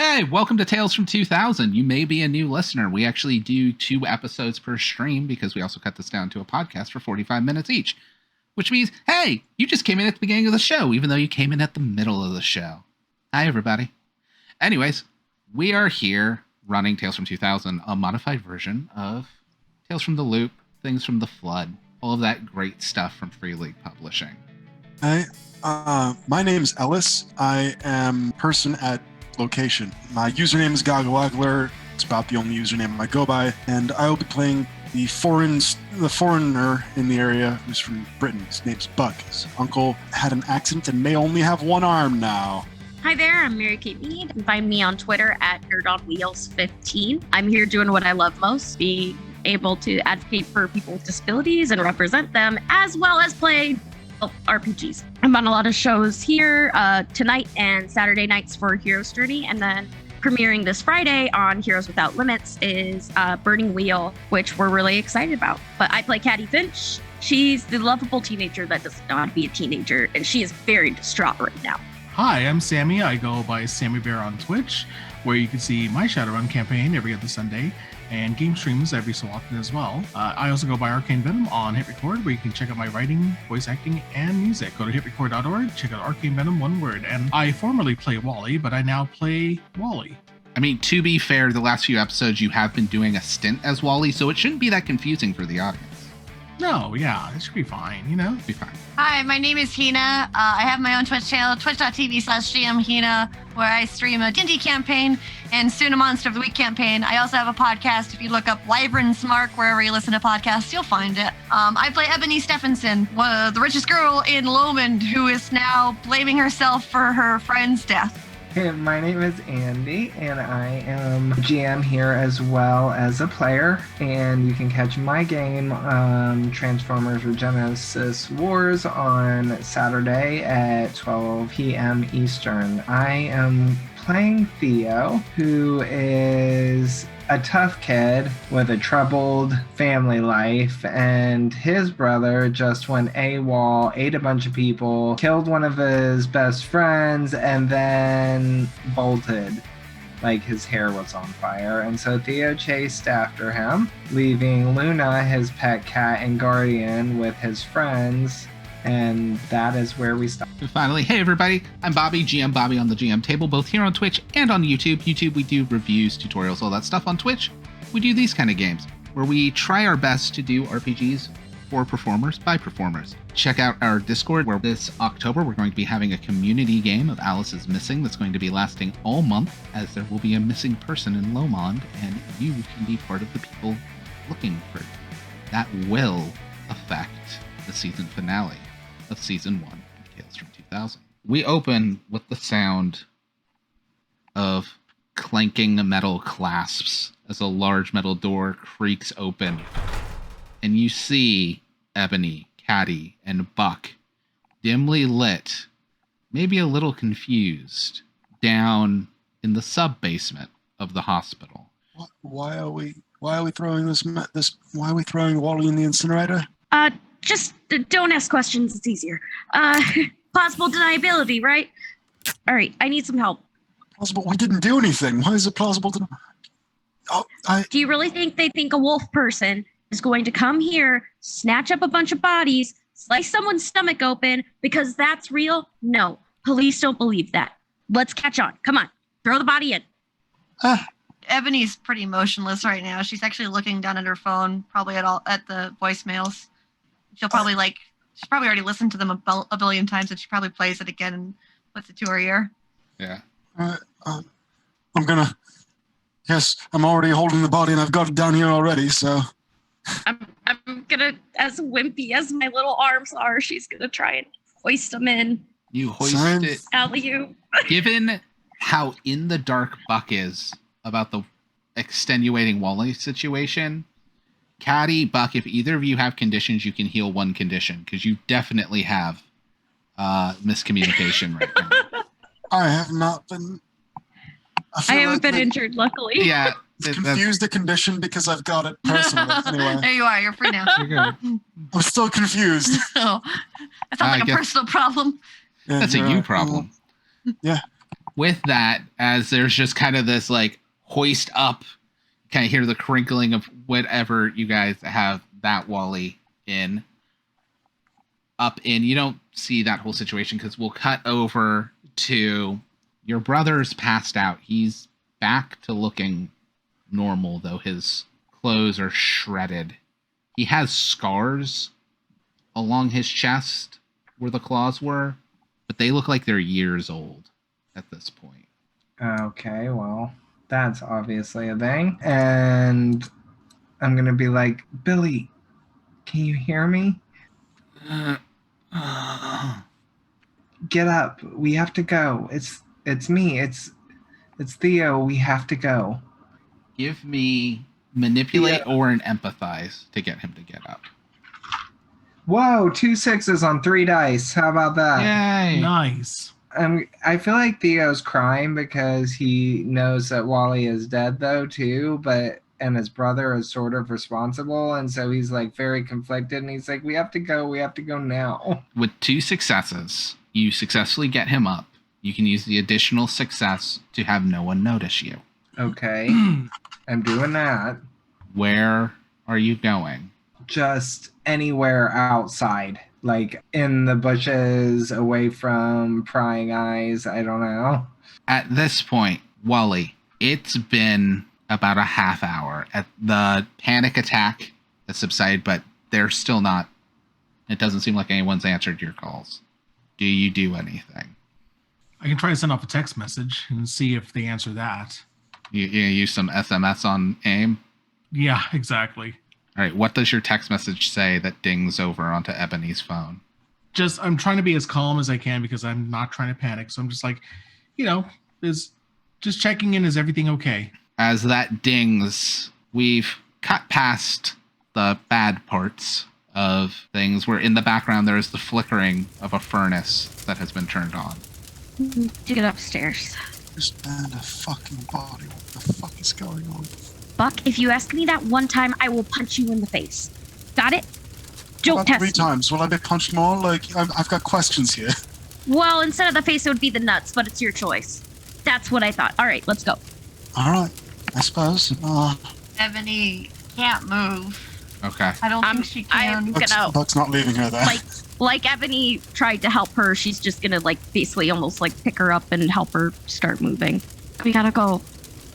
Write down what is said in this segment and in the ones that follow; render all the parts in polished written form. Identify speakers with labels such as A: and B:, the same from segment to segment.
A: Hey, welcome to Tales from 2000. You may be a new listener. We actually do 2 episodes per stream because we also cut this down to a podcast for 45 minutes each, which means, hey, you just came in at the beginning of the show, even though you came in at the middle of the show. Hi, everybody. Anyways, we are here running Tales from 2000, a modified version of Tales from the Loop, Things from the Flood, all of that great stuff from Free League Publishing.
B: Hi, my name's Ellis. I am person at location. My username is Gogglewaggler. It's about the only username I go by, and I will be playing the foreigner in the area who's from Britain. His name's Buck. His uncle had an accident and may only have one arm now.
C: Hi there, I'm Mary Kate Mead. You can find me on Twitter at NerdOnWheels15. I'm here doing what I love most, being able to advocate for people with disabilities and represent them, as well as play RPGs. I'm on a lot of shows here tonight and Saturday nights for Hero's Journey, and then premiering this Friday on Heroes Without Limits is Burning Wheel, which we're really excited about. But I play Caddy Finch. She's the lovable teenager that doesn't know how to be a teenager, and she is very distraught right now.
D: Hi, I'm Sammy. I go by Sammy Bear on Twitch, where you can see my Shadowrun campaign every other Sunday, and game streams every so often as well. I also go by Arcane Venom on Hit Record, where you can check out my writing, voice acting, and music. Go to hitrecord.org, check out Arcane Venom, one word. And I formerly play Wally, but I now play Wally.
A: I mean, to be fair, the last few episodes you have been doing a stint as Wally, so it shouldn't be that confusing for the audience.
D: No, yeah, it should be fine, you know?
A: Be fine.
E: Hi, my name is Hina. I have my own Twitch channel, twitch.tv/GMHina, where I stream a D&D campaign and soon a Monster of the Week campaign. I also have a podcast. If you look up Wyvern's Mark wherever you listen to podcasts, you'll find it. I play Ebony Stephenson, the richest girl in Lomond, who is now blaming herself for her friend's death.
F: Hey, my name is Andy, and I am GM here as well as a player, and you can catch my game, Transformers Regenesis Wars, on Saturday at 12 p.m. Eastern. I am playing Theo, who is a tough kid with a troubled family life, and his brother just went AWOL, ate a bunch of people, killed one of his best friends, and then bolted. Like his hair was on fire. And so Theo chased after him, leaving Luna, his pet cat and guardian, with his friends. And that is where we stop.
A: And finally, hey everybody, I'm Bobby, GM Bobby on the GM table, both here on Twitch and on YouTube. YouTube, we do reviews, tutorials, all that stuff. On Twitch, we do these kind of games, where we try our best to do RPGs for performers by performers. Check out our Discord, where this October we're going to be having a community game of Alice is Missing that's going to be lasting all month, as there will be a missing person in Lomond, and you can be part of the people looking for it. That will affect the season finale of Season 1 of Tales from 2000. We open with the sound of clanking metal clasps as a large metal door creaks open, and you see Ebony, Caddy, and Buck, dimly lit, maybe a little confused, down in the sub-basement of the hospital.
B: Why are we throwing why are we throwing Wally in the incinerator?
C: Just don't ask questions, it's easier. Plausible deniability, right? All right, I need some help.
B: Plausible? We didn't do anything. Why is it plausible to...
C: Do you really think they think a wolf person is going to come here, snatch up a bunch of bodies, slice someone's stomach open because that's real? No, police don't believe that. Let's catch on. Come on, throw the body in.
E: Ebony's pretty motionless right now. She's actually looking down at her phone, probably at the voicemails. She's probably already listened to them a billion times, and she probably plays it again and puts it to her ear.
A: Yeah.
B: Yes, I'm already holding the body, and I've got it down here already, so...
C: I'm gonna, as wimpy as my little arms are, she's gonna try and hoist them in.
A: You hoist it.
C: Alley-oop.
A: Given how in the dark Buck is about the extenuating Wally situation, Caddy, Buck, if either of you have conditions, you can heal one condition, because you definitely have miscommunication right now.
B: I have not been...
C: I haven't been injured, luckily.
A: Yeah.
B: Confused the condition because I've got it personally. Anyway.
E: There you are. You're free now.
A: You're good.
B: I'm still confused.
E: Oh, that sounds like a personal problem.
B: Yeah,
A: That's a you problem.
B: Yeah.
A: with that, as there's just kind of this like hoist up, kind of hear the crinkling of whatever you guys have that Wally in. Up in, you don't see that whole situation because we'll cut over to your brother's passed out. He's back to looking normal, though his clothes are shredded. He has scars along his chest where the claws were, but they look like they're years old at this point.
F: Okay, well, that's obviously a thing. And I'm going to be like, Billy, can you hear me? Get up. We have to go. It's me. It's Theo. We have to go.
A: Give me manipulate or an empathize to get him to get up.
F: Whoa, 2 6s on 3 dice. How about that?
A: Yay!
D: Nice.
F: I feel like Theo's crying because he knows that Wally is dead, though, too, and his brother is sort of responsible, and so he's like very conflicted, and he's like, we have to go now.
A: With 2 successes, you successfully get him up. You can use the additional success to have no one notice you.
F: Okay, I'm doing that.
A: Where are you going?
F: Just anywhere outside, like in the bushes, away from prying eyes, I don't know.
A: At this point, Wally, it's been about a half hour. At the panic attack has subsided, but they're still not. It doesn't seem like anyone's answered your calls. Do you do anything?
D: I can try to send off a text message and see if they answer that.
A: You use some SMS on AIM?
D: Yeah, exactly.
A: All right, what does your text message say that dings over onto Ebony's phone?
D: Just, I'm trying to be as calm as I can because I'm not trying to panic. So I'm just like, is just checking in. Is everything okay?
A: As that dings, we've cut past the bad parts of things where in the background there is the flickering of a furnace that has been turned on.
C: To get upstairs.
B: There's been a fucking body. What the fuck is going on?
C: Buck, if you ask me that one time, I will punch you in the face. Got it? Don't
B: About
C: test
B: 3
C: me.
B: times. Will I be punched more? Like, I've got questions here.
C: Well, instead of the face, it would be the nuts, but it's your choice. That's what I thought. All right, let's go.
B: All right, I suppose.
E: Ebony can't move.
A: Okay.
E: I don't think she can.
B: Buck's not leaving her there.
C: Like Ebony tried to help her, she's just gonna basically almost pick her up and help her start moving. We gotta go.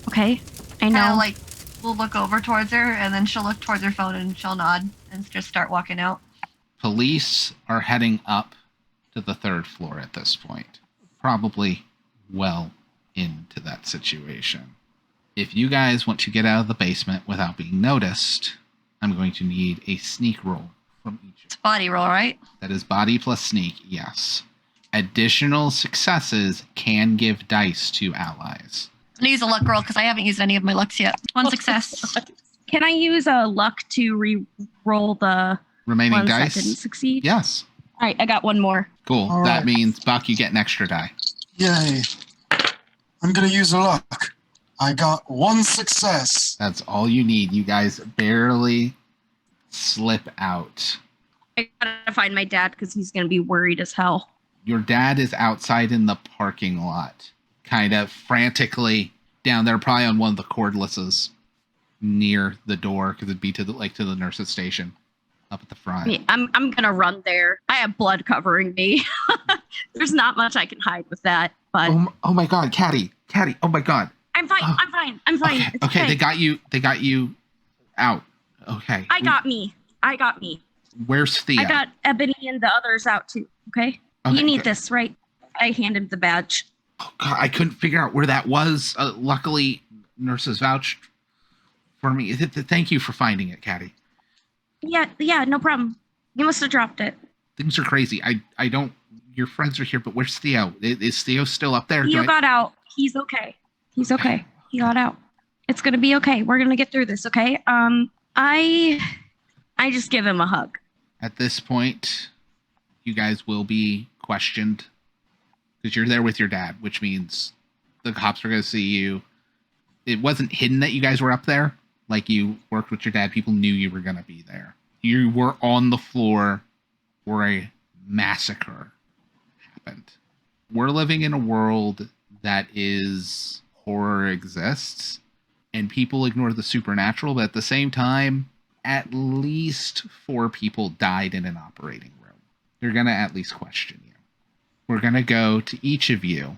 C: Okay? I know.
E: Kinda we'll look over towards her, and then she'll look towards her phone and she'll nod and just start walking out.
A: Police are heading up to the 3rd floor at this point. Probably well into that situation. If you guys want to get out of the basement without being noticed, I'm going to need a sneak roll from each.
E: It's body roll, right?
A: That is body plus sneak, yes. Additional successes can give dice to allies.
E: I'm gonna use a luck roll because I haven't used any of my lucks yet. 1 success.
C: Can I use a luck to re-roll the
A: Remaining
C: ones
A: dice?
C: that didn't succeed?
A: Yes.
C: All right, I got one more.
A: Cool.
B: All
A: That
B: right.
A: means, Buck, you get an extra die.
B: Yay. I'm gonna use a luck. I got 1 success.
A: That's all you need. You guys barely slip out.
C: I gotta find my dad because he's gonna be worried as hell.
A: Your dad is outside in the parking lot, kind of frantically down there, probably on one of the cordlesses near the door, because it'd be to the nurse's station up at the front.
C: Yeah, I'm gonna run there. I have blood covering me. There's not much I can hide with that, but
A: Oh my God, Caddy, oh my God.
C: I'm fine.
A: Oh.
C: I'm fine.
A: Okay,
C: It's
A: okay, they got you out. Okay.
C: I got me.
A: Where's Thea?
C: I got Ebony and the others out too. Okay.
A: Okay,
C: You need
A: okay.
C: this, right? I hand him the badge.
A: Oh, God, I couldn't figure out where that was. Luckily, nurses vouched for me. Thank you for finding it, Caddy.
C: Yeah, no problem. You must have dropped it.
A: Things are crazy. I don't. Your friends are here, but where's Theo? Is Theo still up there?
C: Theo got out. He's okay. He got out. It's gonna be okay. We're gonna get through this, okay? I just give him a hug.
A: At this point, you guys will be questioned because you're there with your dad, which means the cops are going to see you. It wasn't hidden that you guys were up there. Like, you worked with your dad. People knew you were going to be there. You were on the floor where a massacre happened. We're living in a world that is horror exists, and people ignore the supernatural, but at the same time, at least 4 people died in an operating room. They're going to at least question you. We're going to go to each of you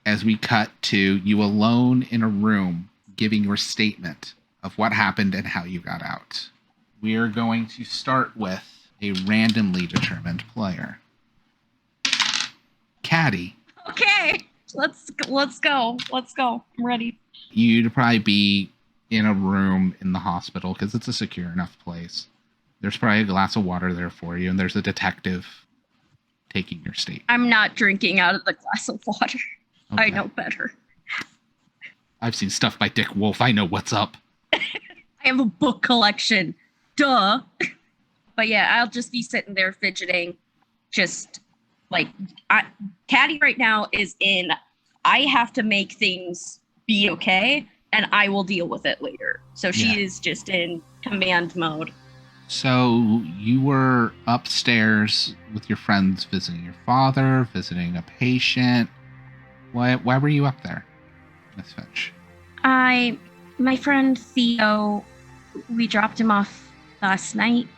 A: as we cut to you alone in a room giving your statement of what happened and how you got out. We are going to start with a randomly determined player. Caddy.
C: Okay, let's go. I'm ready.
A: You'd probably be in a room in the hospital because it's a secure enough place. There's probably a glass of water there for you, and there's a detective taking your statement.
C: I'm not drinking out of the glass of water.
A: Okay.
C: I know better.
A: I've seen stuff by Dick Wolf. I know what's up.
C: I have a book collection. Duh. But yeah, I'll just be sitting there fidgeting. Just like, Caddy right now is in, I have to make things be okay, and I will deal with it later. So she is just in command mode.
A: So you were upstairs with your friends visiting your father, visiting a patient. Why were you up there, Miss Finch?
C: My friend Theo, we dropped him off last night.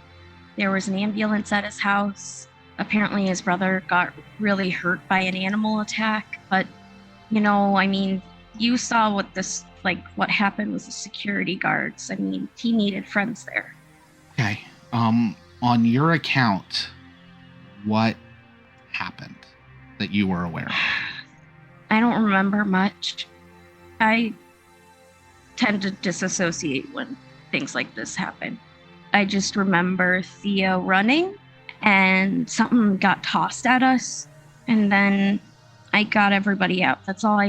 C: There was an ambulance at his house. Apparently his brother got really hurt by an animal attack. But, you know, I mean, you saw what happened with the security guards. I mean, he needed friends there.
A: Okay. On your account, what happened that you were aware of?
C: I don't remember much. I tend to disassociate when things like this happen. I just remember Theo running and something got tossed at us, and then I got everybody out. That's all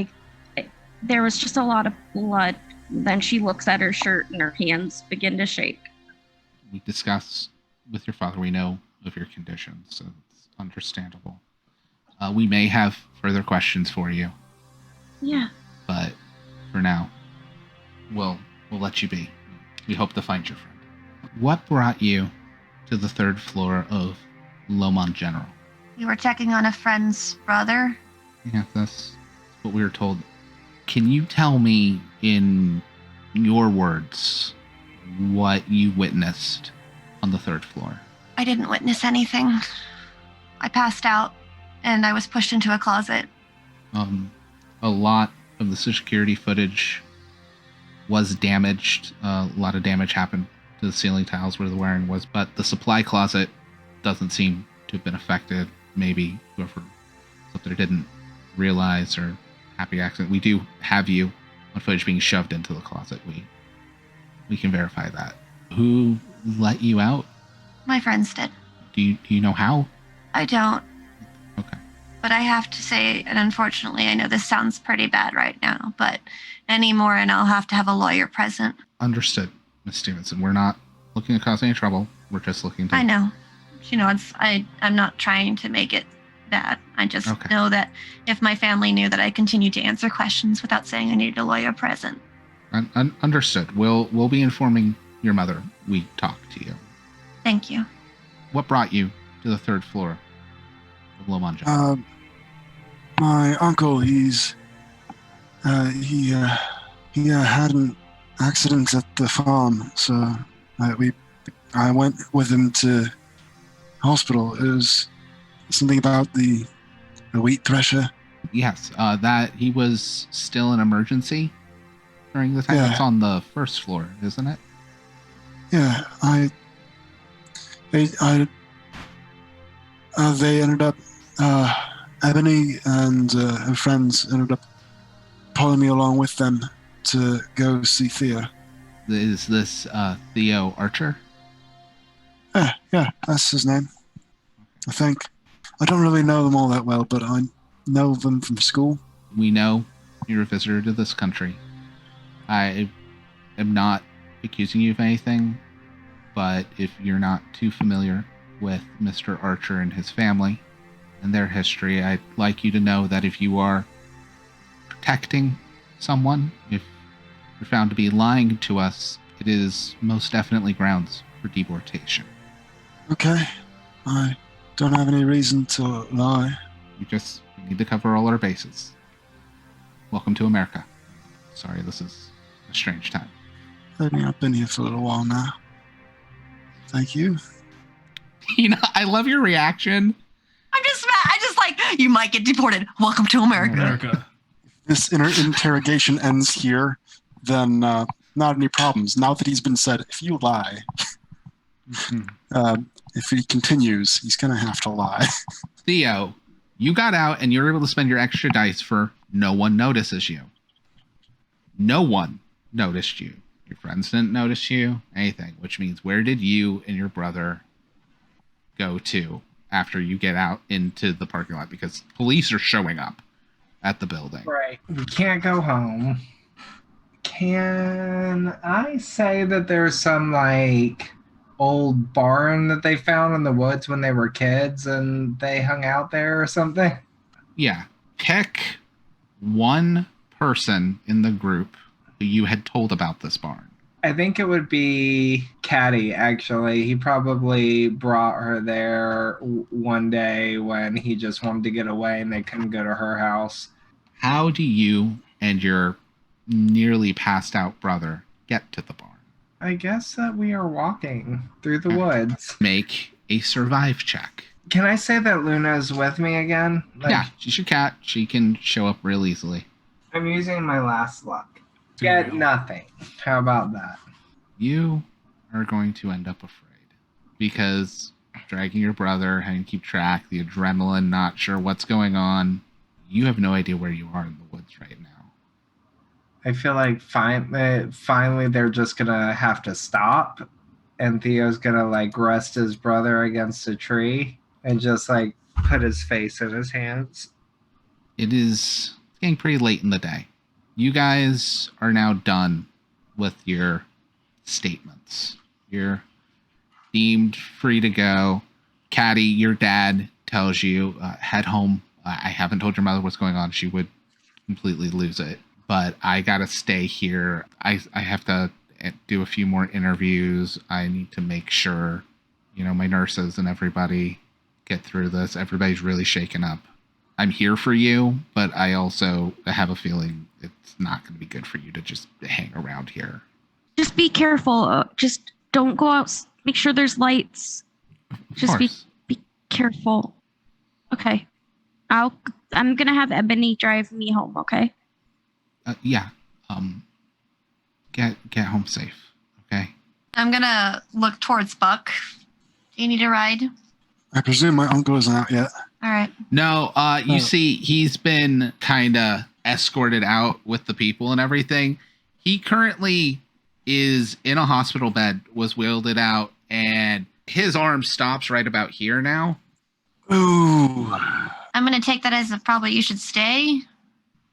C: there was just a lot of blood. Then she looks at her shirt and her hands begin to shake.
A: We discuss with your father. We know of your condition, so it's understandable. We may have further questions for you.
C: Yeah.
A: But for now, we'll let you be. We hope to find your friend. What brought you to the 3rd floor of Lomond General?
E: We were checking on a friend's brother.
A: Yeah, that's what we were told. Can you tell me in your words what you witnessed on the 3rd floor?
E: I didn't witness anything. I passed out and I was pushed into a closet.
A: A lot of the security footage was damaged. A lot of damage happened to the ceiling tiles where the wiring was, but the supply closet doesn't seem to have been affected. Maybe whoever was up there didn't realize, or happy accident. We do have you on footage being shoved into the closet. We can verify that. Who let you out?
E: My friends did.
A: Do you know how?
E: I don't.
A: Okay.
E: But I have to say, and unfortunately, I know this sounds pretty bad right now, but anymore, and I'll have to have a lawyer present.
A: Understood, Miss Stevenson. We're not looking to cause any trouble. We're just looking to...
E: I know. You know, I'm not trying to make it bad. I just know that if my family knew that I continued to answer questions without saying I needed a lawyer present.
A: Understood. We'll be informing your mother we talked to you.
E: Thank you.
A: What brought you to the 3rd floor of Lomond?
B: My uncle, he had an accident at the farm, so I went with him to hospital. It was something about the wheat thresher.
A: Yes, that he was still an emergency during the time.
B: Yeah.
A: That's on the 1st floor, isn't it?
B: Yeah, they ended up, Ebony and her friends ended up pulling me along with them to go see Theo.
A: Is this Theo Archer?
B: Yeah, that's his name, I think. I don't really know them all that well, but I know them from school.
A: We know you're a visitor to this country. I am not accusing you of anything, but if you're not too familiar with Mr. Archer and his family and their history, I'd like you to know that if you are protecting someone, if you're found to be lying to us, it is most definitely grounds for deportation.
B: Okay, I don't have any reason to lie.
A: We need to cover all our bases. Welcome to America. Sorry, this is a strange time.
B: I've been here for a little while now. Thank you.
A: I love your reaction.
E: I'm just mad. I just like, you might get deported. Welcome to America.
D: America.
B: This interrogation ends here, then not any problems. Now that he's been said, if you lie, if he continues, he's going to have to lie.
A: Theo, you got out and you're able to spend your extra dice for no one notices you. No one noticed you. Your friends didn't notice you, anything, which means where did you and your brother go to after you get out into the parking lot? Because police are showing up at the building.
F: Right. We can't go home. Can I say that there's some like old barn that they found in the woods when they were kids and they hung out there or something?
A: Yeah. Pick one person in the group who you had told about this barn.
F: I think it would be Caddy, actually. He probably brought her there one day when he just wanted to get away and they couldn't go to her house.
A: How do you and your nearly passed out brother get to the barn?
F: I guess that we are walking through the woods.
A: Make a survive check.
F: Can I say that Luna's with me again?
A: Yeah, she's your cat. She can show up real easily.
F: I'm using my last luck. Get nothing. How about that?
A: You are going to end up afraid because dragging your brother, having to keep track, the adrenaline, not sure what's going on. You have no idea where you are in the woods right now.
F: I feel like finally they're just gonna have to stop, and Theo's gonna like rest his brother against a tree and just like put his face in his hands.
A: It is getting pretty late in the day. You guys are now done with your statements. You're deemed free to go. Caddy, your dad tells you, head home. I haven't told your mother what's going on. She would completely lose it. But I got to stay here. I have to do a few more interviews. I need to make sure, my nurses and everybody get through this. Everybody's really shaken up. I'm here for you, but I also have a feeling it's not going to be good for you to just hang around here.
C: Just be careful. Just don't go out. Make sure there's lights. Just be careful. Okay. I'm gonna have Ebony drive me home. Okay.
A: Yeah. Get home safe. Okay.
E: I'm gonna look towards Buck. Do you need a ride?
B: I presume my uncle isn't out yet.
E: All right.
A: No, you see, he's been kind of escorted out with the people and everything. He currently is in a hospital bed, was wheeled out, and his arm stops right about here now.
B: Ooh.
E: I'm gonna take that as probably you should stay.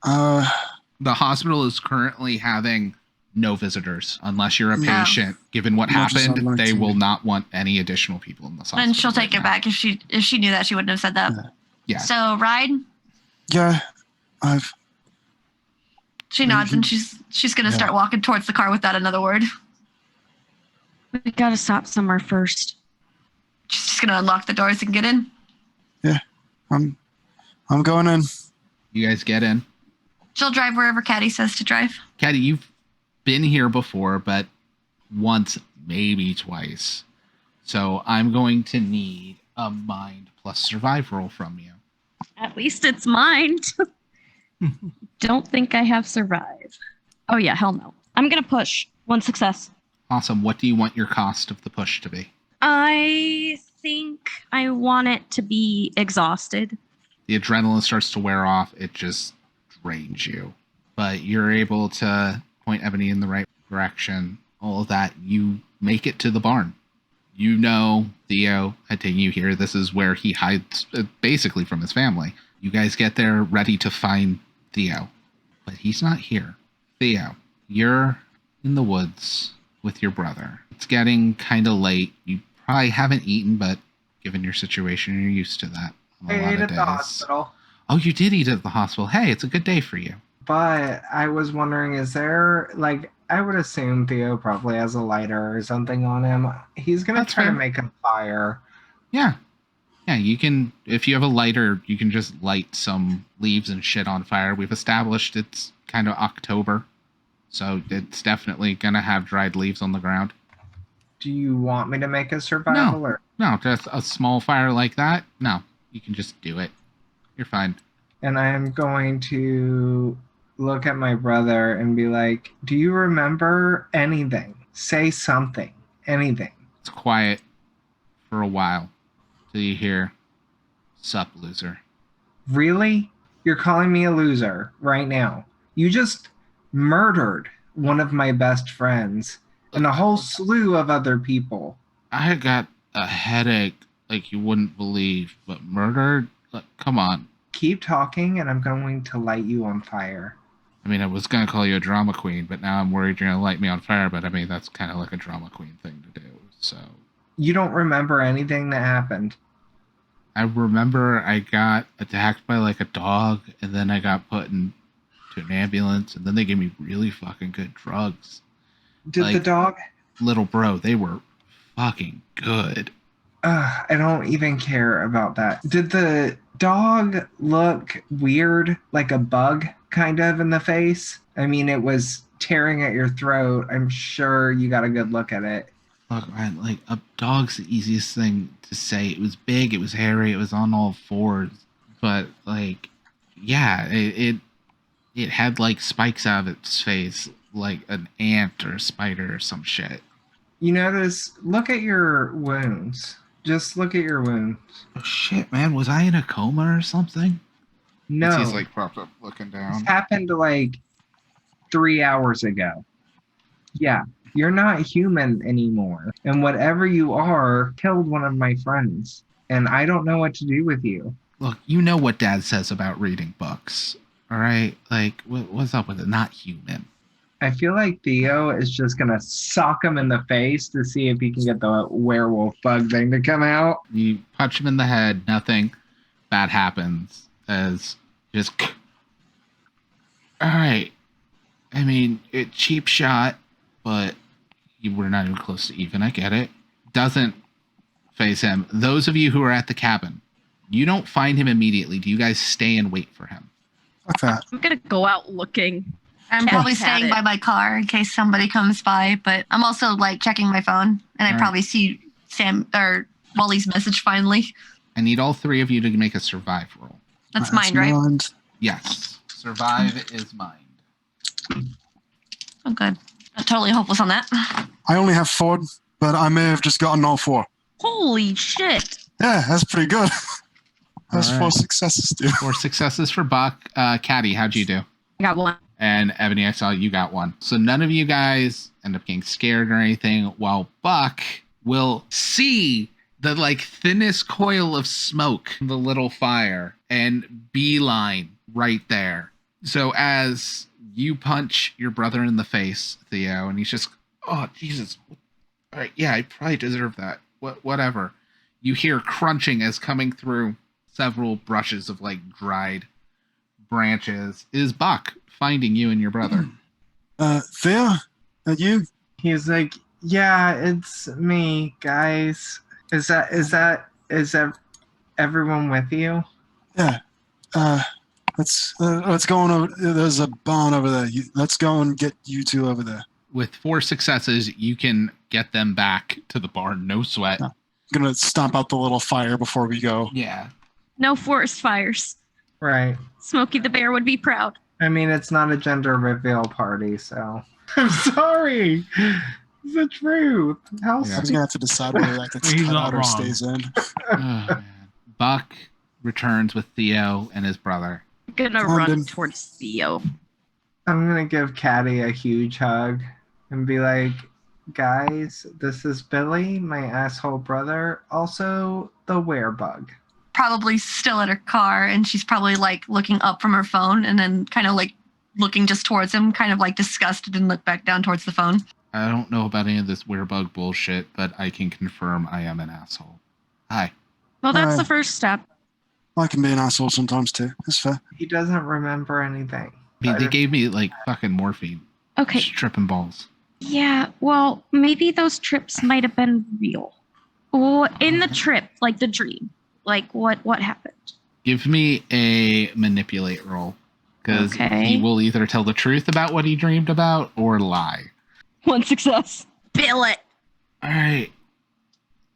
A: The hospital is currently having no visitors unless you're a patient. Given what happened, they will not want any additional people in this hospital.
E: Then she'll take it back if she knew that she wouldn't have said that.
A: Yeah.
E: So ride.
B: Yeah,
E: She nods and she's gonna start walking towards the car without another word.
C: We gotta stop somewhere first.
E: She's just gonna unlock the doors and get in.
B: Yeah, I'm going in.
A: You guys get in.
E: She'll drive wherever Caddy says to drive.
A: Caddy, you've been here before, but once, maybe twice. So I'm going to need a mind plus survive roll from you.
C: At least it's mind. Don't think I have survive. Oh yeah, hell no. I'm gonna push. 1 success.
A: Awesome. What do you want your cost of the push to be?
C: I think I want it to be exhausted.
A: The adrenaline starts to wear off. It just drains you. But you're able to point Ebony in the right direction. All of that. You make it to the barn. You know Theo had taken you here. This is where he hides basically from his family. You guys get there ready to find Theo. But he's not here. Theo, you're in the woods with your brother. It's getting kind of late. You probably haven't eaten, but given your situation, you're used to that.
F: I ate at the hospital.
A: Oh, you did eat at the hospital. Hey, it's a good day for you.
F: But I was wondering, is there, like, I would assume Theo probably has a lighter or something on him. He's going to try to make a fire.
A: Yeah. Yeah, you can, if you have a lighter, you can just light some leaves and shit on fire. We've established it's kind of October, so it's definitely going to have dried leaves on the ground.
F: Do you want me to make a survival or?
A: No, just a small fire like that. No, you can just do it. You're fine.
F: And I am going to look at my brother and be like, do you remember anything? Say something. Anything.
A: It's quiet for a while till you hear, "Sup, loser."
F: Really? You're calling me a loser right now. You just murdered one of my best friends and a whole slew of other people.
A: I got a headache like you wouldn't believe, but murdered? Like, come on.
F: Keep talking and I'm going to light you on fire.
A: I mean, I was going to call you a drama queen, but now I'm worried you're going to light me on fire. But I mean, that's kind of like a drama queen thing to do. So
F: You don't remember anything that happened.
A: I remember I got attacked by like a dog, and then I got put into an ambulance, and then they gave me really fucking good drugs.
F: Did the
A: Like-
F: dog?
A: Little bro, they were fucking good.
F: I don't even care about that. Did the dog look weird, like a bug kind of in the face? I mean, it was tearing at your throat. I'm sure you got a good look at it.
A: Look, man, like a dog's the easiest thing to say. It was big, it was hairy, it was on all fours, but like, yeah, it had like spikes out of its face, like an ant or a spider or some shit.
F: You notice, look at your wounds. Just look at your wounds.
A: Oh shit, man, was I in a coma or something?
F: No,
A: He's like propped up, looking
F: this
A: down.
F: happened like 3 hours ago. Yeah, you're not human anymore. And whatever you are killed one of my friends. And I don't know what to do with you.
A: Look, you know what Dad says about reading books, all right? Like, what's up with it? Not human.
F: I feel like Theo is just gonna sock him in the face to see if he can get the werewolf bug thing to come out.
A: You punch him in the head, nothing bad happens. As just, all right. I mean, cheap shot, but you were not even close to even. I get it. Doesn't phase him. Those of you who are at the cabin, you don't find him immediately. Do you guys stay and wait for him?
B: Fuck that.
C: I'm gonna go out looking.
E: I'm
C: Yeah,
E: probably
C: he's had
E: staying
C: it.
E: by my car in case somebody comes by, but I'm also like checking my phone, and I
A: Alright.
E: probably see Sam or Wally's message finally.
A: I need all three of you to make a survive roll.
E: That's mine, right?
B: mind.
A: Yes. Survive is mind.
E: Oh, good. I'm totally hopeless on that.
B: I only have 4, but I may have just gotten all 4.
C: Holy shit!
B: Yeah, that's pretty good. That's
A: All
B: 4
A: right.
B: successes, dude.
A: 4 successes for Buck. Caddy, how'd you do?
C: I got one.
A: And Ebony, I saw you got 1. So none of you guys end up getting scared or anything, while Buck will see the like thinnest coil of smoke, the little fire, and beeline right there. So as you punch your brother in the face, Theo, and he's just, oh, Jesus. All right, yeah, I probably deserve that. Whatever. You hear crunching as coming through several brushes of like dried branches. Is Buck finding you and your brother?
B: Theo, that you?
F: He's like, yeah, it's me, guys. Is that everyone with you?
B: Yeah. Let's go on over. There's a barn over there. Let's go and get you 2 over there.
A: With 4 successes, you can get them back to the barn. No sweat.
B: I'm gonna stomp out the little fire before we go.
A: Yeah.
C: No forest fires.
F: Right.
C: Smokey the Bear would be proud.
F: I mean, it's not a gender reveal party, so. I'm sorry. It's the truth. How
B: I was
F: sweet.
B: gonna have to decide whether that gets
D: He's
B: cut
D: not
B: out or
D: wrong.
B: stays in.
A: Oh, man. Buck returns with Theo and his brother.
C: I'm gonna
B: London.
C: run towards Theo.
F: I'm gonna give Caddy a huge hug and be like, guys, this is Billy, my asshole brother, also the werebug.
E: Probably still at her car, and she's probably like looking up from her phone and then kind of like looking just towards him, kind of like disgusted, and look back down towards the phone.
A: I don't know about any of this werebug bullshit, but I can confirm I am an asshole. Hi.
C: Well, that's
B: Alright.
C: the first step.
B: I can be an asshole sometimes too. That's fair.
F: He doesn't remember anything.
A: I mean, they gave me like fucking morphine.
C: Okay.
A: Just tripping balls.
C: Yeah, well, maybe those trips might have been real. Oh, in the trip, like the dream. Like, what happened?
A: Give me a manipulate roll. Because
C: Okay.
A: he will either tell the truth about what he dreamed about or lie.
G: 1 success.
C: Bill it.
A: All right.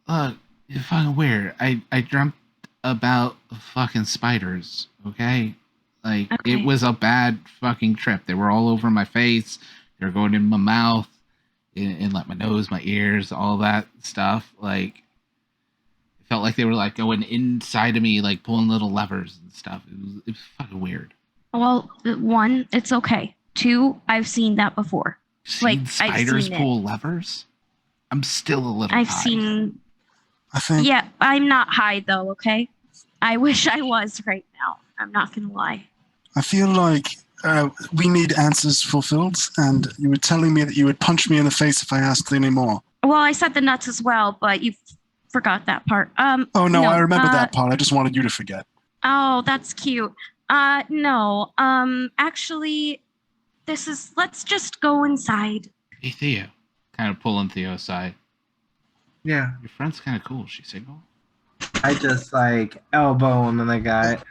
A: Look, it's fucking weird. I dreamt about fucking spiders, okay? Like,
C: Okay.
A: it was a bad fucking trip. They were all over my face. They were going in my mouth, in like my nose, my ears, all that stuff. Like, it felt like they were like going inside of me, like pulling little levers and stuff. It was fucking weird.
C: Well, 1, it's okay. 2, I've seen that before.
A: Seen
C: Like, I've
A: spiders
C: seen it.
A: pull levers? I'm still a little
C: I've
A: high.
C: seen.
B: I think
C: Yeah, I'm not high though. Okay. I wish I was right now. I'm not gonna lie.
B: I feel like we need answers fulfilled, and you were telling me that you would punch me in the face if I asked any more.
C: Well, I said the nuts as well, but you forgot that part.
B: Oh no, I remember that part. I just wanted you to forget.
C: Oh, that's cute. No. Actually, let's just go inside.
A: Hey, Theo. Kind of pulling Theo aside.
F: Yeah.
A: Your friend's kind of cool. Is she single?
F: I just like elbow him in the gut.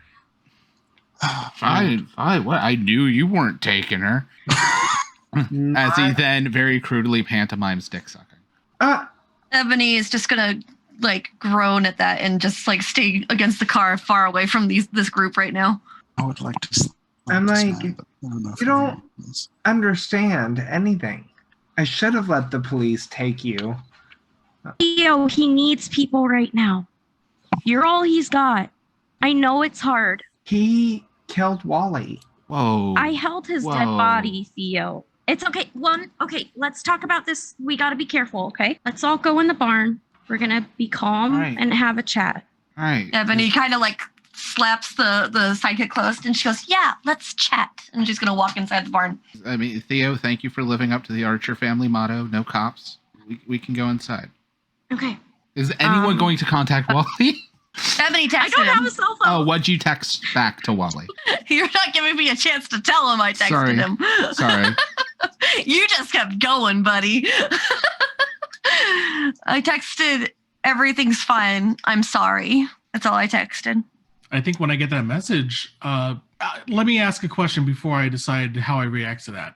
A: Fine. What? I knew you weren't taking her. As he then very crudely pantomimes dick sucking.
E: Ebony is just gonna like groan at that and just like stay against the car, far away from this group right now.
B: I would like to.
F: I'm
B: this
F: like,
B: man, but I don't know if
F: you
B: I
F: don't
B: this.
F: understand anything. I should have let the police take you.
C: Theo, he needs people right now. You're all he's got. I know it's hard.
F: He killed Wally.
A: Whoa.
C: I held his dead
A: Whoa.
C: body, Theo. It's okay. Okay, let's talk about this. We got to be careful, okay? Let's all go in the barn. We're going to be calm
A: All right.
C: and have a chat.
A: All right.
E: Ebony kind of like slaps the sidekick closed and she goes, "Yeah, let's chat." And she's gonna walk inside the barn.
A: I mean, Theo, thank you for living up to the Archer family motto, no cops. We can go inside.
C: Okay.
A: Is anyone going to contact Wally?
E: Ebony texted
C: I don't have
E: him.
C: a cell
A: Oh,
C: phone.
A: what'd you text back to Wally?
E: You're not giving me a chance to tell him I texted
A: Sorry.
E: him.
A: Sorry.
E: You just kept going, buddy. I texted, "Everything's fine. I'm sorry." That's all I texted.
D: I think when I get that message, let me ask a question before I decide how I react to that.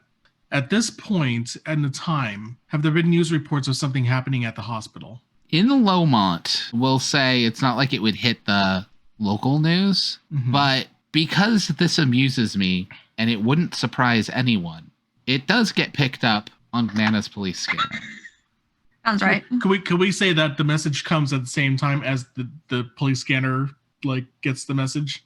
D: At this point and the time, have there been news reports of something happening at the hospital?
A: In Lowmont, we'll say it's not like it would hit the local news, but because this amuses me and it wouldn't surprise anyone, it does get picked up on Nana's police scanner.
E: Sounds right.
D: Could we say that the message comes at the same time as the police scanner like gets the message?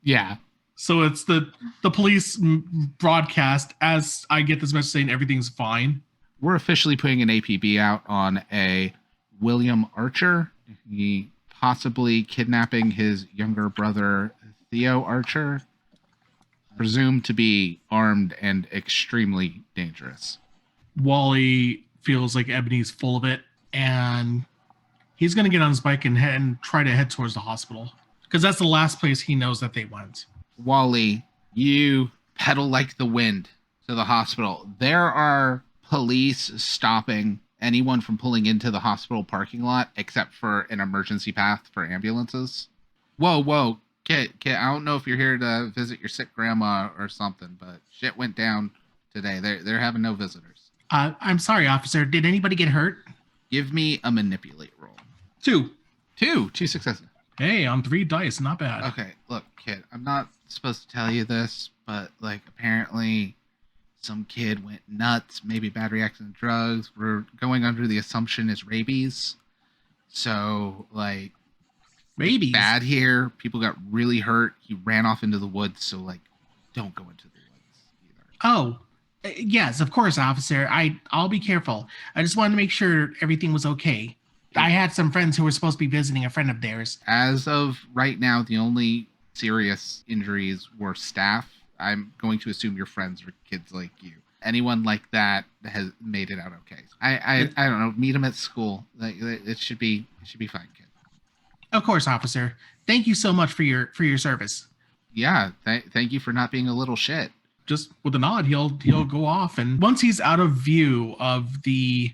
A: Yeah.
D: So it's the police broadcast as I get this message saying everything's fine.
A: We're officially putting an APB out on a William Archer. He possibly kidnapping his younger brother, Theo Archer, presumed to be armed and extremely dangerous.
D: Wally feels like Ebony's full of it, and he's going to get on his bike and try to head towards the hospital because that's the last place he knows that they went.
A: Wally, you pedal like the wind to the hospital. There are police stopping anyone from pulling into the hospital parking lot except for an emergency path for ambulances. Whoa, kid, I don't know if you're here to visit your sick grandma or something, but shit went down today. They're having no visitors.
D: I'm sorry, officer. Did anybody get hurt?
A: Give me a manipulate roll.
D: 2.
A: Two successes.
D: Hey, on 3 dice, not bad.
A: Okay, look, kid, I'm not supposed to tell you this, but like apparently some kid went nuts, maybe bad reaction to drugs. We're going under the assumption it's rabies. So like
D: Rabies.
A: bad here. People got really hurt. He ran off into the woods, so like don't go into the woods either.
D: Oh, yes, of course, officer. I'll be careful. I just wanted to make sure everything was okay. I had some friends who were supposed to be visiting a friend of theirs.
A: As of right now, the only serious injuries were staff. I'm going to assume your friends are kids like you. Anyone like that has made it out okay. I don't know. Meet them at school. Like, it should be fine, kid.
D: Of course, officer. Thank you so much for your service.
A: Yeah. Thank you for not being a little shit.
D: Just with a nod, he'll go off, and once he's out of view of the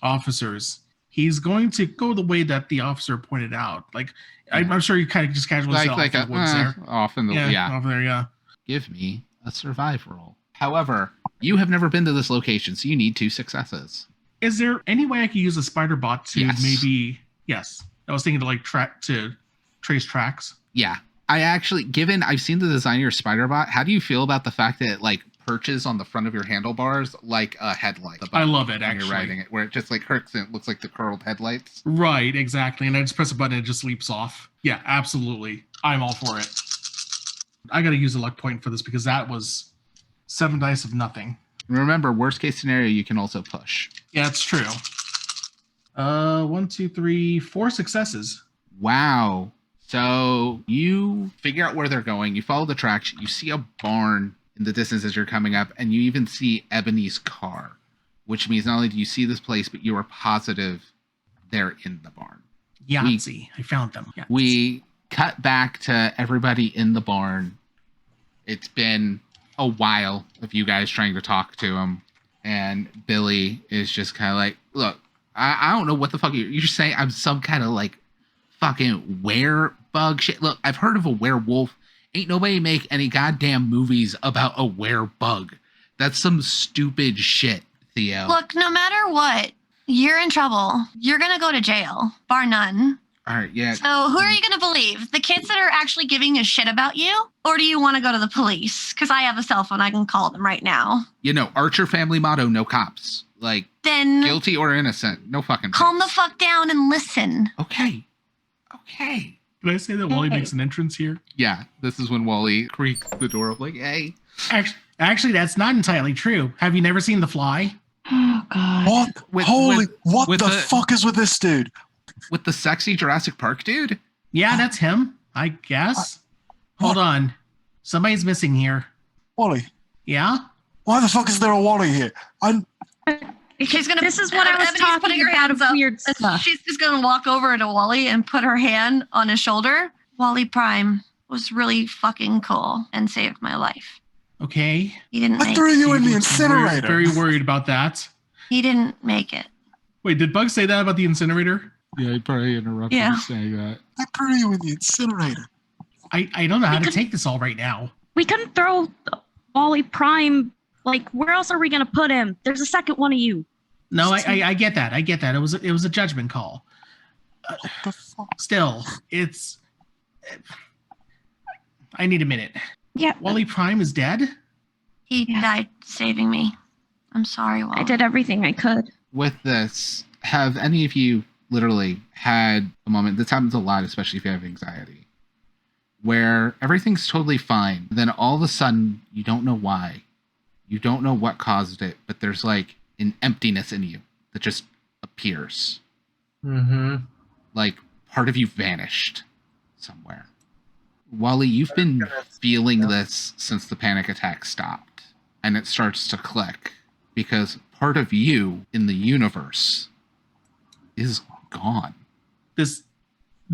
D: officers, he's going to go the way that the officer pointed out. Like, I'm sure you kind of just casually said
A: like
D: off in the woods there.
A: off in the
D: Off there, yeah.
A: Give me a survive roll. However, you have never been to this location, so you need 2 successes.
D: Is there any way I could use a spider bot to maybe? Yes, I was thinking to like trace tracks.
A: Yeah, I actually, I've seen the design of your spider bot. How do you feel about the fact that it like perches on the front of your handlebars like a headlight?
D: I love it, actually.
A: You're riding it, where it just like hurts and it looks like the curled headlights.
D: Right, exactly. And I just press a button and it just leaps off. Yeah, absolutely. I'm all for it. I got to use a luck point for this because that was 7 dice of nothing.
A: Remember, worst case scenario, you can also push.
D: Yeah, it's true. 1, 2, 3, 4 successes.
A: Wow. So you figure out where they're going. You follow the tracks. You see a barn in the distance as you're coming up, and you even see Ebony's car, which means not only do you see this place, but you are positive they're in the barn.
D: Yahtzee. I found them. Yahtzee.
A: We cut back to everybody in the barn. It's been a while of you guys trying to talk to him, and Billy is just kind of like, look, I don't know what the fuck you're saying. I'm some kind of like fucking werebug shit. Look, I've heard of a werewolf. Ain't nobody make any goddamn movies about a werebug. That's some stupid shit, Theo.
E: Look, no matter what, you're in trouble. You're going to go to jail, bar none.
A: All right, yeah.
E: So who are you going to believe? The kids that are actually giving a shit about you? Or do you want to go to the police? Because I have a cell phone. I can call them right now.
A: You know, Archer family motto, no cops. Like,
E: then
A: guilty or innocent, no fucking
E: calm
A: cops.
E: the fuck down and listen.
A: Okay.
D: Did I say that Wally makes an entrance here?
A: Yeah, this is when Wally creaks the door up like, hey.
D: Actually, that's not entirely true. Have you never seen The Fly?
C: Oh, God.
B: What? What the fuck is with this dude?
A: With the sexy Jurassic Park dude?
D: Yeah, that's him, I guess. Hold on. Somebody's missing here.
B: Wally.
D: Yeah?
B: Why the fuck is there a Wally here?
E: She's gonna.
C: This is what I was
E: Ebony's
C: talking
E: putting her
C: about
E: hands
C: of
E: up.
C: weird stuff.
E: She's just gonna walk over to Wally and put her hand on his shoulder. Wally Prime was really fucking cool and saved my life.
D: Okay.
E: He didn't
B: I
E: make
B: threw you in the
D: Very,
B: incinerator.
D: very worried about that.
E: He didn't make it.
D: Wait, did Bug say that about the incinerator?
A: Yeah, he probably interrupted
E: Yeah.
A: me saying that.
B: I threw you in the incinerator.
D: I don't know how to take this all right now.
C: We couldn't throw Wally Prime. Like, where else are we going to put him? There's a second one of you.
D: No, I get that. I get that. It was a judgment call.
B: What the fuck?
D: Still, it's. I need a minute.
C: Yeah.
D: Wally Prime is dead?
E: He died saving me. I'm sorry, Wally.
C: I did everything I could.
A: With this, have any of you literally had a moment, this happens a lot, especially if you have anxiety, where everything's totally fine. Then all of a sudden, you don't know why. You don't know what caused it, but there's like an emptiness in you that just appears.
F: Mm-hmm.
A: Like part of you vanished somewhere. Wally, you've been feeling this since the panic attack stopped. And it starts to click because part of you in the universe is gone.
D: This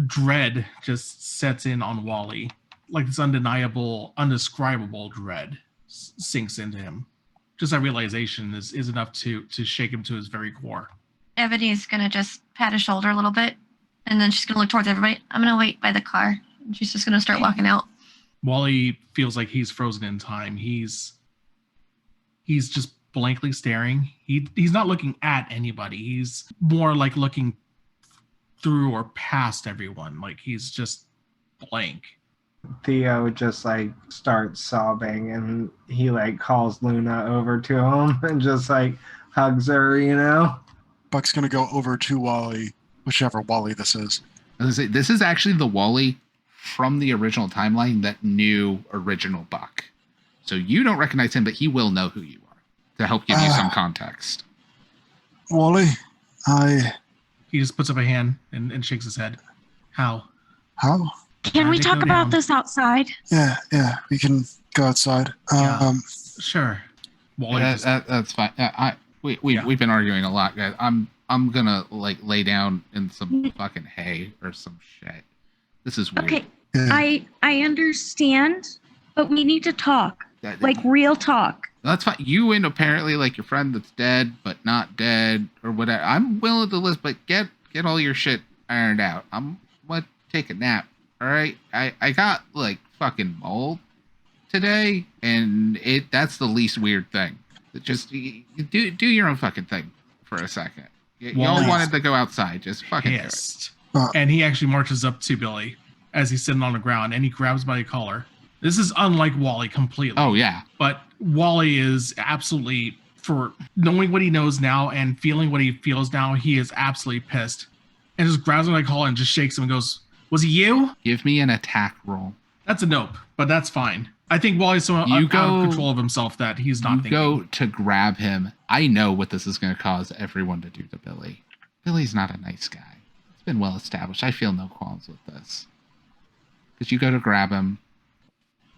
D: dread just sets in on Wally. Like this undeniable, undescribable dread sinks into him. Just that realization is enough to shake him to his very core.
E: Ebony's gonna just pat his shoulder a little bit, and then she's gonna look towards everybody. I'm gonna wait by the car. And she's just gonna start walking out.
D: Wally feels like he's frozen in time. He's just blankly staring. He's not looking at anybody. He's more like looking through or past everyone. Like he's just blank.
F: Theo just like starts sobbing and he like calls Luna over to him and just like hugs her, you know?
B: Buck's gonna go over to Wally, whichever Wally this is.
A: I was gonna say, this is actually the Wally from the original timeline that knew original Buck. So you don't recognize him, but he will know who you are to help give you some context.
B: Wally,
D: He just puts up a hand and shakes his head. How?
C: Can we
D: How'd it
C: talk
D: go
C: about
D: down?
C: this outside?
B: Yeah, we can go outside.
D: Yeah. Sure. Wally just-
A: That's fine. We've been arguing a lot, guys. I'm gonna like lay down in some fucking hay or some shit. This is weird.
C: Okay,
B: Yeah.
C: I understand, but we need to talk. Like real talk.
A: That's fine. You and apparently like your friend that's dead but not dead or whatever. I'm willing to listen, but get all your shit ironed out. I'm what take a nap. All right. I got like fucking mold today, and that's the least weird thing. Just you do your own fucking thing for a second. Y'all wanted to go outside. Just fucking do it.
D: And he actually marches up to Billy as he's sitting on the ground, and he grabs by the collar. This is unlike Wally completely.
A: Oh, yeah.
D: But Wally is absolutely, for knowing what he knows now and feeling what he feels now, he is absolutely pissed. And just grabs him by the collar and just shakes him and goes, "Was it you?"
A: Give me an attack roll.
D: That's a nope, but that's fine. I think Wally's so out of control of himself that he's not thinking.
A: You go to grab him. I know what this is going to cause everyone to do to Billy. Billy's not a nice guy. It's been well established. I feel no qualms with this. Because you go to grab him.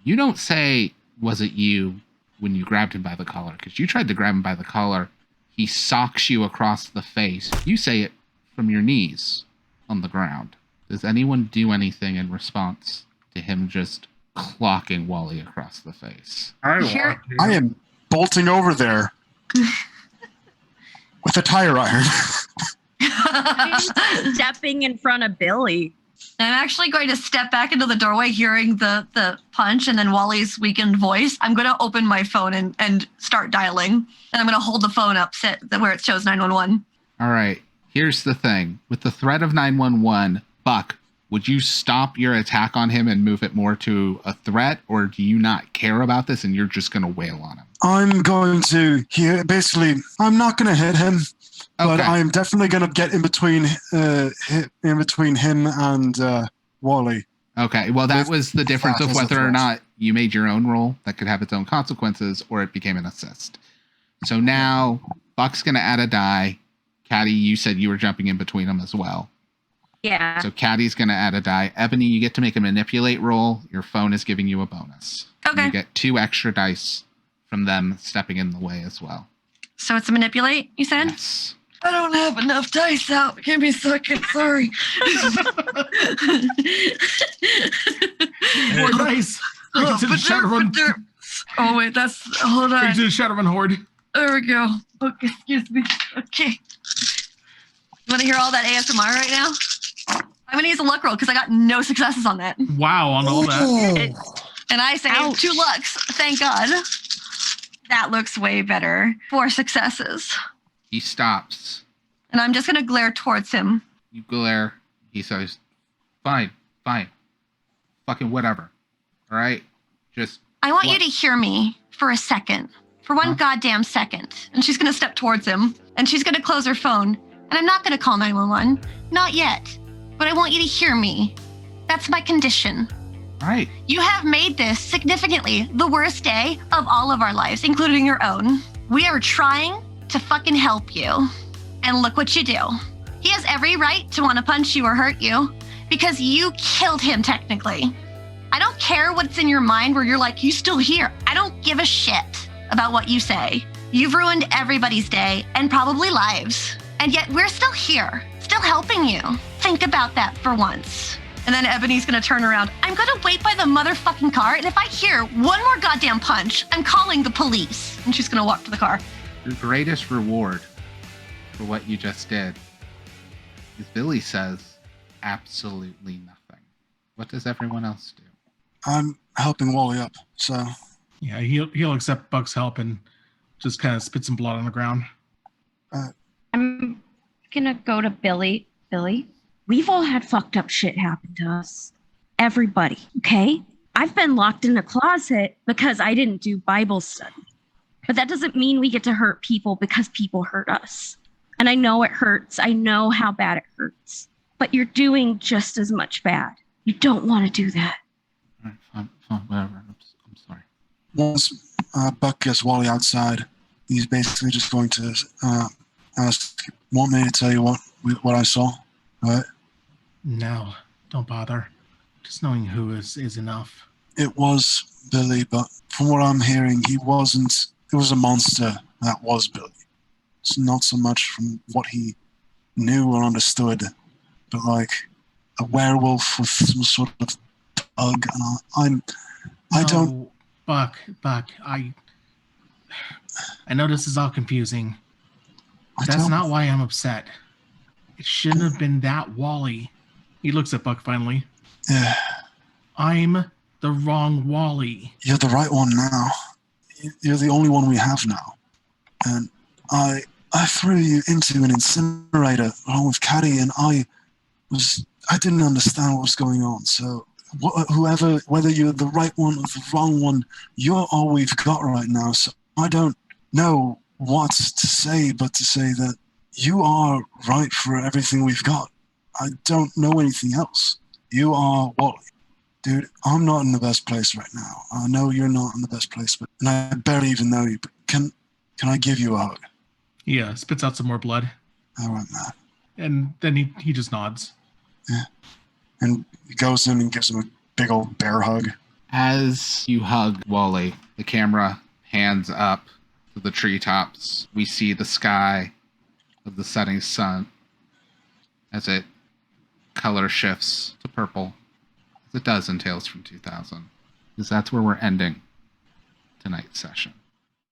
A: You don't say, "Was it you?" when you grabbed him by the collar. Because you tried to grab him by the collar. He socks you across the face. You say it from your knees on the ground. Does anyone do anything in response to him just clocking Wally across the face?
B: I am bolting over there with a tire iron.
C: Stepping in front of Billy.
E: I'm actually going to step back into the doorway, hearing the punch and then Wally's weakened voice. I'm going to open my phone and start dialing. And I'm going to hold the phone up where it shows 911.
A: All right. Here's the thing. With the threat of 911, Buck, would you stop your attack on him and move it more to a threat, or do you not care about this and you're just going to wail on him?
B: I'm going to basically, I'm not going to hit him, but I'm definitely going to get in between him and Wally.
A: Okay, well, that was the difference of whether or not you made your own roll that could have its own consequences, or it became an assist. So now Buck's going to add a die. Caddy, you said you were jumping in between them as well.
C: Yeah.
A: So Caddy's going to add a die. Ebony, you get to make a manipulate roll. Your phone is giving you a bonus.
E: Okay.
A: You get 2 extra dice from them stepping in the way as well.
E: So it's a manipulate, you said?
A: Yes.
E: I don't have enough dice out. Give me a second. Sorry.
D: More dice. Bring it to the Shadowrun.
E: Oh, wait. Hold
D: Bring
E: on.
D: it to the Shadowrun Horde.
E: There we go. Okay, excuse me. Okay. You want to hear all that ASMR right now? I'm going to use a luck roll because I got no successes on that.
D: Wow, on all that.
E: And I say
C: Ouch.
E: 2 lucks. Thank God. That looks way better. 4 successes.
A: He stops.
E: And I'm just going to glare towards him.
A: You glare. He says, fine. Fucking whatever. All right? Just...
E: I want you to hear me for a second. For one goddamn second. And she's going to step towards him. And she's going to close her phone. And I'm not going to call 911. Not yet. But I want you to hear me. That's my condition.
A: All right.
E: You have made this significantly the worst day of all of our lives, including your own. We are trying to fucking help you. And look what you do. He has every right to want to punch you or hurt you because you killed him technically. I don't care what's in your mind where you're like, you still here. I don't give a shit about what you say. You've ruined everybody's day and probably lives. And yet we're still here, still helping you. Think about that for once. And then Ebony's gonna turn around. I'm gonna wait by the motherfucking car, and if I hear one more goddamn punch, I'm calling the police. And she's gonna walk to the car.
A: Your greatest reward for what you just did is Billy says absolutely nothing. What does everyone else do?
B: I'm helping Wally up, so...
D: Yeah, he'll accept Buck's help and just kind of spit some blood on the ground.
C: I'm gonna go to Billy. Billy, we've all had fucked up shit happen to us. Everybody, okay? I've been locked in a closet because I didn't do Bible study. But that doesn't mean we get to hurt people because people hurt us. And I know it hurts. I know how bad it hurts. But you're doing just as much bad. You don't want to do that.
A: All right, fine, whatever. I'm sorry.
B: Once Buck gets Wally outside, he's basically just going to want me to tell you what I saw, right?
D: No, don't bother. Just knowing who is enough.
B: It was Billy, but from what I'm hearing, he wasn't. It was a monster that was Billy. It's not so much from what he knew or understood, but like a werewolf with some sort of bug. And I don't.
D: Buck, I know this is all confusing. That's not why I'm upset. It shouldn't have been that Wally. He looks at Buck finally.
B: Yeah,
D: I'm the wrong Wally.
B: you're the right one now. You're the only one we have now. And I threw you into an incinerator along with Caddy, and I didn't understand what was going on. So whether you're the right one or the wrong one, you're all we've got right now. So I don't know what to say, but to say that you are right for everything we've got. I don't know anything else. You are Wally. Dude, I'm not in the best place right now. I know you're not in the best place, and I barely even know you, but can I give you a hug?
D: Yeah, spits out some more blood.
B: All right, man.
D: And then he just nods.
B: Yeah. And he goes in and gives him a big old bear hug.
A: As you hug Wally, the camera hands up to the treetops. We see the sky of the setting sun as it color shifts to purple, as it does in Tales from 2000. Because that's where we're ending tonight's session.